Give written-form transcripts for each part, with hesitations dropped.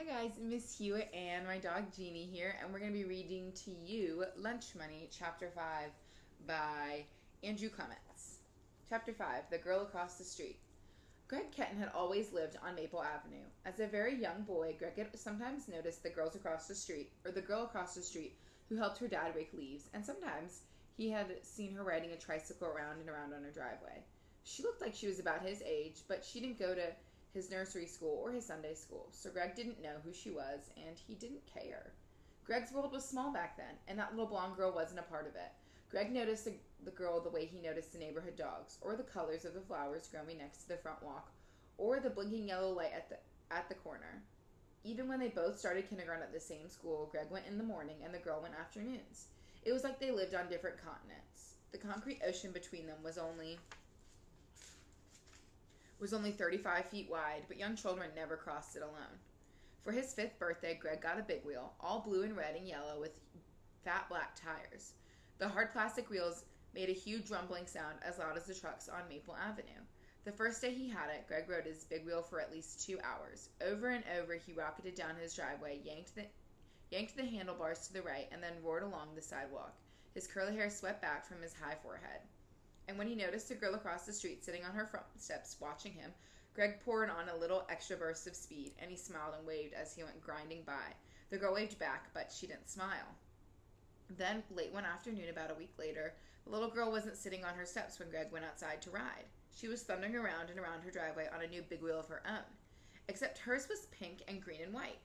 Hi guys, Miss Hewitt and my dog Jeannie here, and we're going to be reading to you Lunch Money, Chapter 5 by Andrew Clements. Chapter 5, The Girl Across the Street. Greg Ketton had always lived on Maple Avenue. As a very young boy, Greg had sometimes noticed the girls across the street, or the girl across the street who helped her dad rake leaves, and sometimes he had seen her riding a tricycle around and around on her driveway. She looked like she was about his age, but she didn't go to his nursery school or his Sunday school, so Greg didn't know who she was, and he didn't care. Greg's world was small back then, and that little blonde girl wasn't a part of it. Greg noticed the girl the way he noticed the neighborhood dogs, or the colors of the flowers growing next to the front walk, or the blinking yellow light at the corner. Even when they both started kindergarten at the same school, Greg went in the morning and the girl went afternoons. It was like they lived on different continents. The concrete ocean between them was only 35 feet wide, but young children never crossed it alone. For his 5th birthday, Greg got a big wheel, all blue and red and yellow with fat black tires. The hard plastic wheels made a huge rumbling sound as loud as the trucks on Maple Avenue. The first day he had it, Greg rode his big wheel for at least 2 hours. Over and over, he rocketed down his driveway, yanked the handlebars to the right, and then roared along the sidewalk. His curly hair swept back from his high forehead. And when he noticed a girl across the street sitting on her front steps watching him, Greg poured on a little extra burst of speed, and he smiled and waved as he went grinding by. The girl waved back, but she didn't smile. Then, late one afternoon, about a week later, the little girl wasn't sitting on her steps when Greg went outside to ride. She was thundering around and around her driveway on a new big wheel of her own. Except hers was pink and green and white.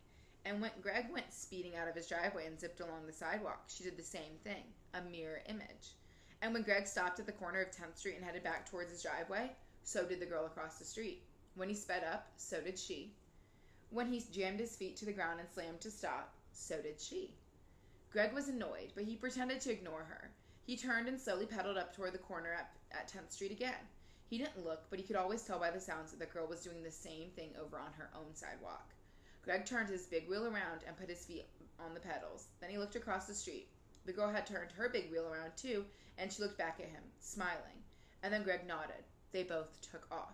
And when Greg went speeding out of his driveway and zipped along the sidewalk, she did the same thing, a mirror image. And when Greg stopped at the corner of 10th Street and headed back towards his driveway, so did the girl across the street. When he sped up, so did she. When he jammed his feet to the ground and slammed to stop, so did she. Greg was annoyed, but he pretended to ignore her. He turned and slowly pedaled up toward the corner at 10th Street again. He didn't look, but he could always tell by the sounds that the girl was doing the same thing over on her own sidewalk. Greg turned his big wheel around and put his feet on the pedals. Then he looked across the street. The girl had turned her big wheel around too, and she looked back at him, smiling. And then Greg nodded. They both took off.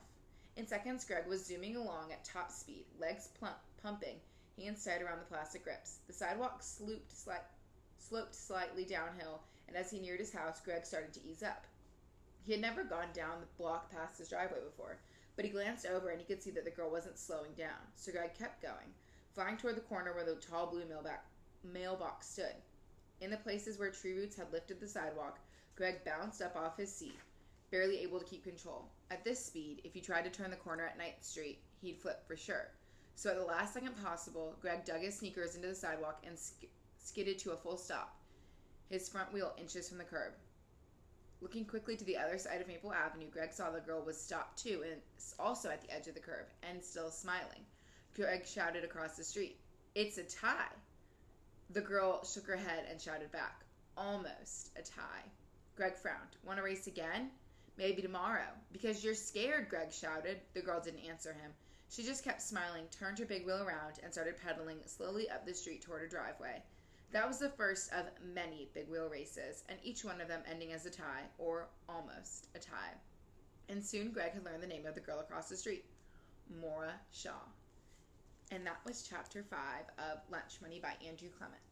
In seconds, Greg was zooming along at top speed, legs pumping, hands tied around the plastic grips. The sidewalk sloped slightly downhill, and as he neared his house, Greg started to ease up. He had never gone down the block past his driveway before, but he glanced over and he could see that the girl wasn't slowing down, so Greg kept going, flying toward the corner where the tall blue mailbox stood. In the places where tree roots had lifted the sidewalk, Greg bounced up off his seat, barely able to keep control. At this speed, if he tried to turn the corner at 9th Street, he'd flip for sure. So at the last second possible, Greg dug his sneakers into the sidewalk and skidded to a full stop, his front wheel inches from the curb. Looking quickly to the other side of Maple Avenue, Greg saw the girl was stopped too, and also at the edge of the curb, and still smiling. Greg shouted across the street, "It's a tie!" The girl shook her head and shouted back, "Almost a tie." Greg frowned. "Want to race again?" "Maybe tomorrow." "Because you're scared," Greg shouted. The girl didn't answer him. She just kept smiling, turned her big wheel around, and started pedaling slowly up the street toward her driveway. That was the first of many big wheel races, and each one of them ending as a tie, or almost a tie. And soon Greg had learned the name of the girl across the street, Maura Shaw. And that was Chapter 5 of Lunch Money by Andrew Clements.